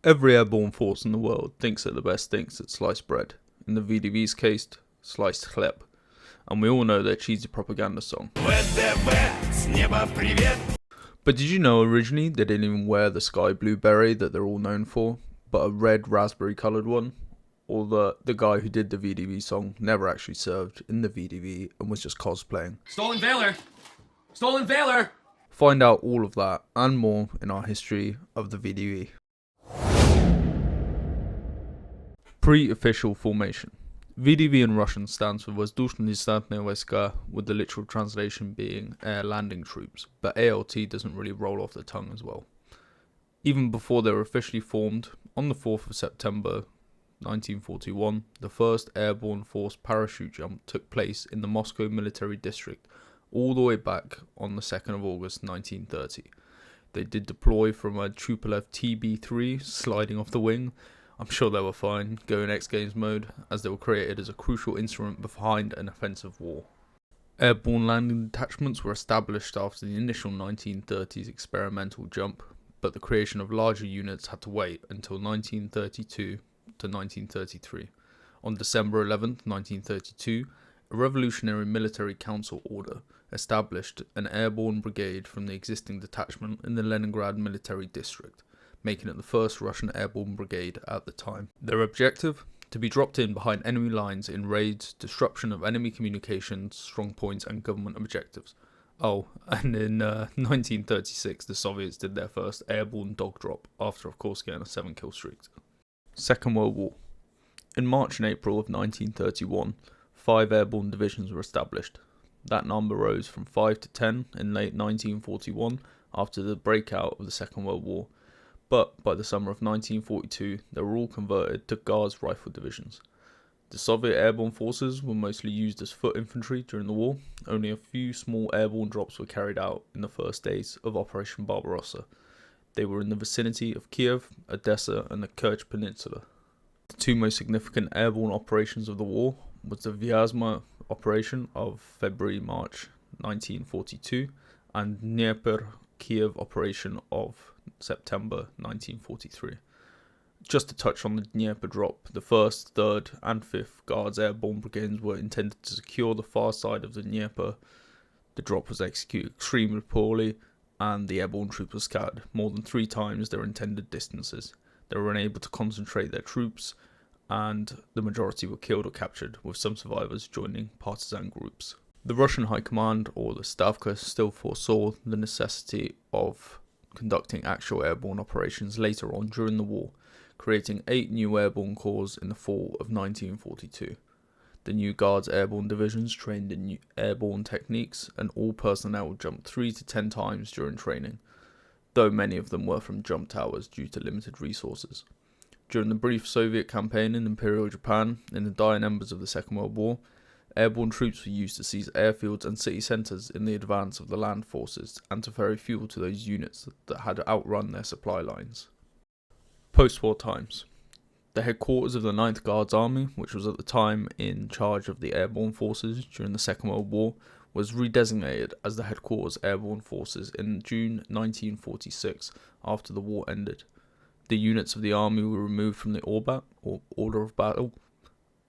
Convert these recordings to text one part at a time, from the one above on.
Every airborne force in the world thinks they're the best things at sliced bread. In the VDV's case, sliced chleb. And we all know their cheesy propaganda song. But did you know originally they didn't even wear the sky blue beret that they're all known for, but a red raspberry coloured one? Or the guy who did the VDV song never actually served in the VDV and was just cosplaying. Stolen Valor! Stolen Valor! Find out all of that and more in our history of the VDV. Pre-official formation. VDV in Russian stands for Воздушно-десантные войска, with the literal translation being air landing troops, but ALT doesn't really roll off the tongue as well. Even before they were officially formed, on the 4th of September 1941, the first airborne force parachute jump took place in the Moscow military district, all the way back on the 2nd of August 1930. They did deploy from a Tupolev TB3 sliding off the wing. I'm sure they were fine, going X Games mode, as they were created as a crucial instrument behind an offensive war. Airborne landing detachments were established after the initial 1930s experimental jump, but the creation of larger units had to wait until 1932 to 1933. On December 11, 1932, a revolutionary military council order established an airborne brigade from the existing detachment in the Leningrad military district, making it the first Russian airborne brigade at the time. Their objective? To be dropped in behind enemy lines in raids, disruption of enemy communications, strong points and government objectives. Oh, and in 1936 the Soviets did their first airborne dog drop, after of course getting a 7-kill streak. Second World War. In March and April of 1931, 5 airborne divisions were established. That number rose from 5 to 10 in late 1941 after the breakout of the Second World War. But by the summer of 1942, they were all converted to Guards rifle divisions. The Soviet Airborne Forces were mostly used as foot infantry during the war. Only a few small airborne drops were carried out in the first days of Operation Barbarossa. They were in the vicinity of Kiev, Odessa and the Kerch Peninsula. The two most significant airborne operations of the war was the Vyazma operation of February-March 1942 and Dnieper-Kiev operation of September 1943. Just to touch on the Dnieper drop, the 1st, 3rd and 5th Guards Airborne Brigades were intended to secure the far side of the Dnieper. The drop was executed extremely poorly and the airborne troops were scattered more than 3 times their intended distances. They were unable to concentrate their troops and the majority were killed or captured, with some survivors joining partisan groups. The Russian High Command, or the Stavka, still foresaw the necessity of conducting actual airborne operations later on during the war, creating 8 new airborne corps in the fall of 1942. The new Guards airborne divisions trained in new airborne techniques, and all personnel jumped 3 to 10 times during training, though many of them were from jump towers due to limited resources. During the brief Soviet campaign in Imperial Japan, in the dying embers of the Second World War, airborne troops were used to seize airfields and city centres in the advance of the land forces and to ferry fuel to those units that had outrun their supply lines. Post-war times. The headquarters of the 9th Guards Army, which was at the time in charge of the airborne forces during the Second World War, was redesignated as the Headquarters Airborne Forces in June 1946 after the war ended. The units of the army were removed from the ORBAT, or Order of Battle,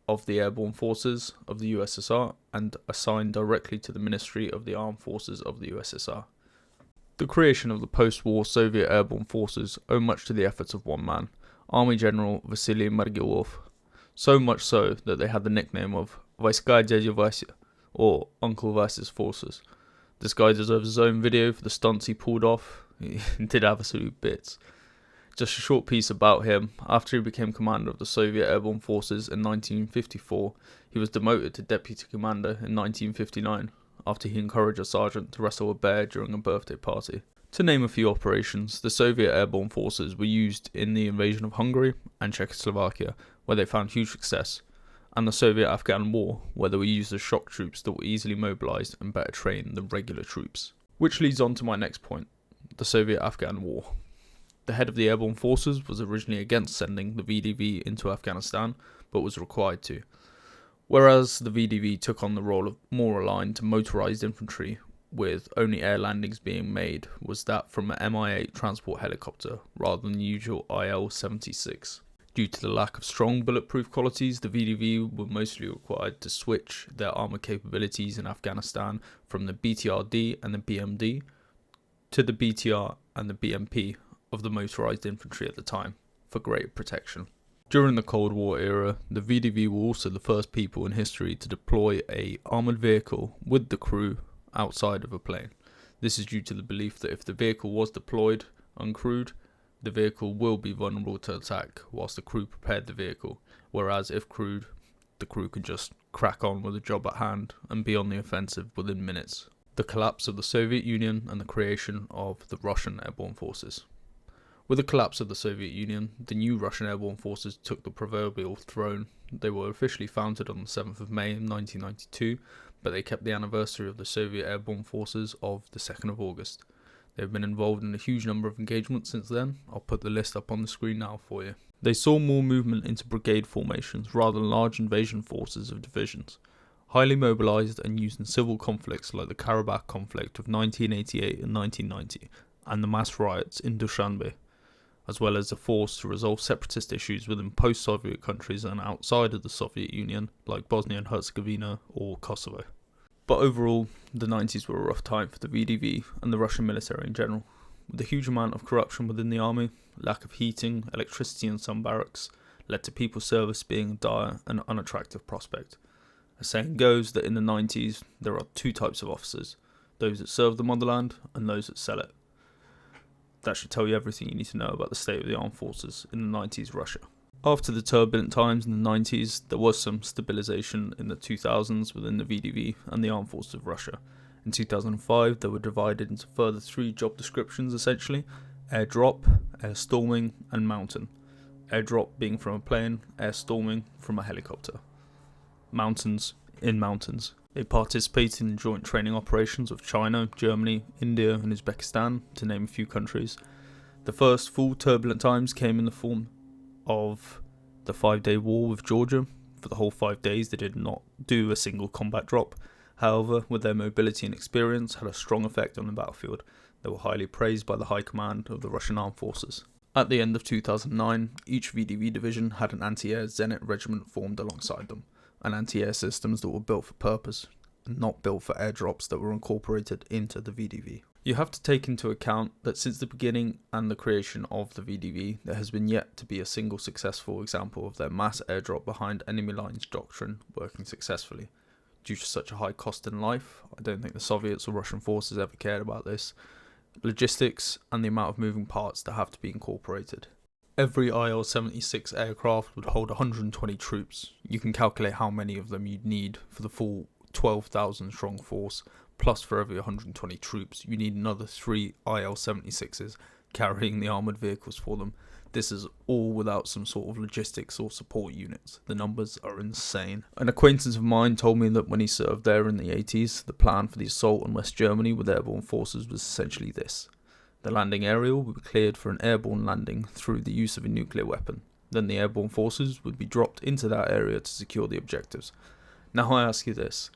of the Airborne Forces of the USSR and assigned directly to the Ministry of the Armed Forces of the USSR. The creation of the post-war Soviet Airborne Forces owed much to the efforts of one man, Army General Vasily Margilov, so much so that they had the nickname of Vaiska Dядя Вася, or Uncle Vasy's Forces. This guy deserves his own video for the stunts he pulled off. He did absolute bits. Just a short piece about him. After he became commander of the Soviet Airborne Forces in 1954, he was demoted to deputy commander in 1959, after he encouraged a sergeant to wrestle a bear during a birthday party. To name a few operations, the Soviet Airborne Forces were used in the invasion of Hungary and Czechoslovakia, where they found huge success, and the Soviet-Afghan War, where they were used as shock troops that were easily mobilized and better trained than regular troops. Which leads on to my next point, the Soviet-Afghan War. The head of the Airborne Forces was originally against sending the VDV into Afghanistan, but was required to. Whereas the VDV took on the role of more aligned to motorized infantry, with only air landings being made was that from an Mi-8 transport helicopter rather than the usual IL-76. Due to the lack of strong bulletproof qualities, the VDV were mostly required to switch their armour capabilities in Afghanistan from the BTRD and the BMD to the BTR and the BMP of the motorised infantry at the time, for greater protection. During the Cold War era, the VDV were also the first people in history to deploy a armoured vehicle with the crew outside of a plane. This is due to the belief that if the vehicle was deployed uncrewed, the vehicle will be vulnerable to attack whilst the crew prepared the vehicle, whereas if crewed, the crew can just crack on with the job at hand and be on the offensive within minutes. The collapse of the Soviet Union and the creation of the Russian Airborne Forces. With the collapse of the Soviet Union, the new Russian Airborne Forces took the proverbial throne. They were officially founded on the 7th of May 1992, but they kept the anniversary of the Soviet Airborne Forces of the 2nd of August. They have been involved in a huge number of engagements since then. I'll put the list up on the screen now for you. They saw more movement into brigade formations rather than large invasion forces of divisions. Highly mobilised and used in civil conflicts like the Karabakh conflict of 1988 and 1990 and the mass riots in Dushanbe, as well as a force to resolve separatist issues within post-Soviet countries and outside of the Soviet Union, like Bosnia and Herzegovina or Kosovo. But overall, the 90s were a rough time for the VDV and the Russian military in general, with a huge amount of corruption within the army, lack of heating, electricity in some barracks, led to people's service being a dire and unattractive prospect. A saying goes that in the 90s, there are two types of officers, those that serve the motherland and those that sell it. That should tell you everything you need to know about the state of the armed forces in the 90s Russia. After the turbulent times in the 90s, there was some stabilisation in the 2000s within the VDV and the armed forces of Russia. In 2005, they were divided into further 3 job descriptions essentially: air drop, air storming and mountain. Air drop being from a plane, air storming from a helicopter. Mountains in mountains. They participated in joint training operations of China, Germany, India and Uzbekistan, to name a few countries. The first full turbulent times came in the form of the 5-day war with Georgia. For the whole 5 days they did not do a single combat drop. However, with their mobility and experience, had a strong effect on the battlefield. They were highly praised by the high command of the Russian armed forces. At the end of 2009, each VDV division had an anti-air Zenit regiment formed alongside them, and anti-air systems that were built for purpose, and not built for airdrops that were incorporated into the VDV. You have to take into account that since the beginning and the creation of the VDV, there has been yet to be a single successful example of their mass airdrop behind enemy lines doctrine working successfully. Due to such a high cost in life, I don't think the Soviets or Russian forces ever cared about this, logistics and the amount of moving parts that have to be incorporated. Every IL-76 aircraft would hold 120 troops. You can calculate how many of them you'd need for the full 12,000 strong force, plus for every 120 troops you need another 3 IL-76s carrying the armoured vehicles for them. This is all without some sort of logistics or support units. The numbers are insane. An acquaintance of mine told me that when he served there in the 80s, the plan for the assault on West Germany with airborne forces was essentially this. The landing area would be cleared for an airborne landing through the use of a nuclear weapon. Then the airborne forces would be dropped into that area to secure the objectives. Now I ask you this.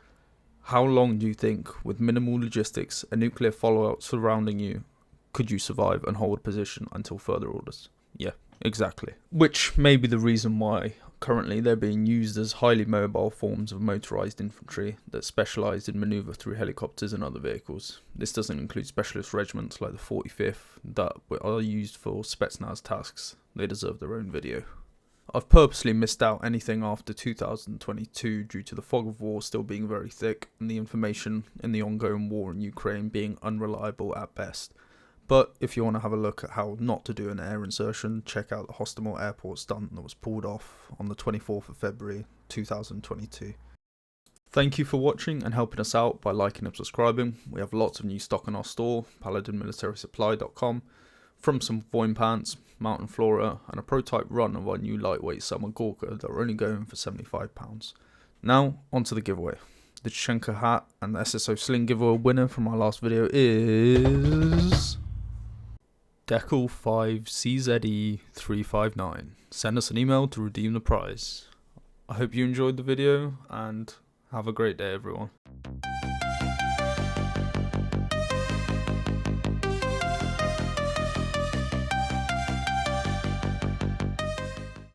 How long do you think, with minimal logistics and nuclear fallout surrounding you, could you survive and hold a position until further orders? Yeah, exactly. Which may be the reason why currently they're being used as highly mobile forms of motorised infantry that specialise in manoeuvre through helicopters and other vehicles. This doesn't include specialist regiments like the 45th that are used for Spetsnaz tasks. They deserve their own video. I've purposely missed out anything after 2022 due to the fog of war still being very thick and the information in the ongoing war in Ukraine being unreliable at best. But if you want to have a look at how not to do an air insertion, check out the Hostomel Airport stunt that was pulled off on the 24th of February 2022. Thank you for watching and helping us out by liking and subscribing. We have lots of new stock in our store, paladinmilitarysupply.com, from some Voin pants, Mountain Flora, and a prototype run of our new lightweight summer Gorka that are only going for £75. Now, onto the giveaway. The Chenka hat and the SSO sling giveaway winner from our last video is Decal 5 CZE 359. Send us an email to redeem the prize. I hope you enjoyed the video and have a great day, everyone.